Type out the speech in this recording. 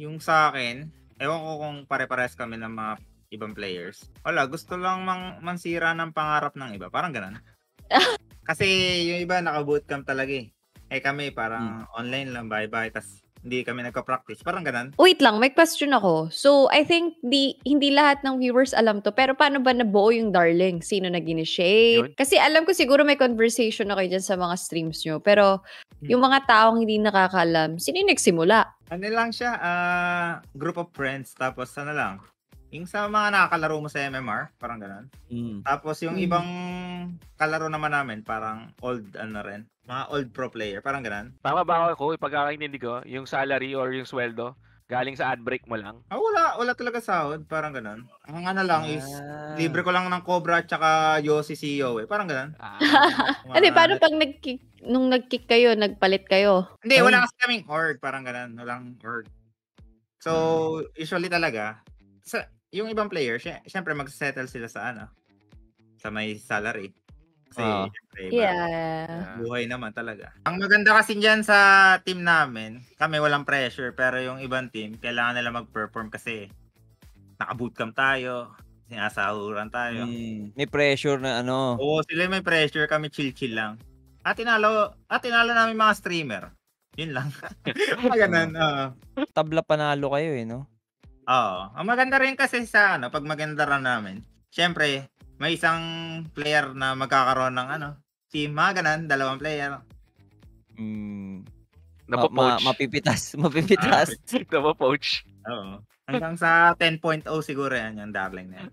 Yung sa'kin, ewan ko kung pare-parehas kami ng mga ibang players. Wala, gusto lang mansira ng pangarap ng iba, parang gano'n. Kasi yung iba naka-bootcamp talaga, eh. Eh, kami Hmm. parang online lang, bye-bye, ta's hindi kami nagpa-practice, parang gano'n. Wait lang, may question ako. So, I think hindi lahat ng viewers alam 'to, pero paano ba nabuo yung Darling? Sino nag-initiate? Yun. Kasi alam ko siguro may conversation na kayo diyan sa mga streams niyo, pero yung mga taong hindi nakakaalam, sino yung nagsimula? Ano lang siya, group of friends, tapos ano lang, yung sa mga nakakalaro mo sa MMR, parang gano'n. Tapos yung ibang kalaro naman namin, parang old ano rin, mga old pro player, parang gano'n. Tama ba ako, pagkakaintindi ko, yung salary or yung sweldo, galing sa ad break mo lang? Wala talaga sahod, parang gano'n. Ang ano lang is, Ah. libre ko lang ng Cobra at tsaka Yossi CEO, eh, parang gano'n. Hindi, paano pag nung nag-kick kayo, nagpalit kayo? Hindi, wala kasi kaming org, parang gano'n, walang org. So, usually talaga, yung ibang player, siyempre magse-settle sila sa ano, sa may salary. Kasi siyempre Yeah. buhay naman talaga. Ang maganda kasi diyan sa team namin, kami walang pressure, pero yung ibang team kailangan nila mag-perform kasi naka-bootcamp tayo, sinasahuran tayo. May pressure na ano. Oo, sila may pressure, kami chill-chill lang. Tinalo namin mga streamer. Yun lang. Mga ganun, oo. Tabla panalo kayo eh, no? Oo. Ang maganda rin kasi sa ano, pag maganda run namin, siyempre, may isang player na magkakaroon ng ano, team, mga ganun, 2 player. Napo-poach. Mapipitas. Napo-poach. Oo. Hanggang sa 10.0 siguro yan, yung Darling na yan.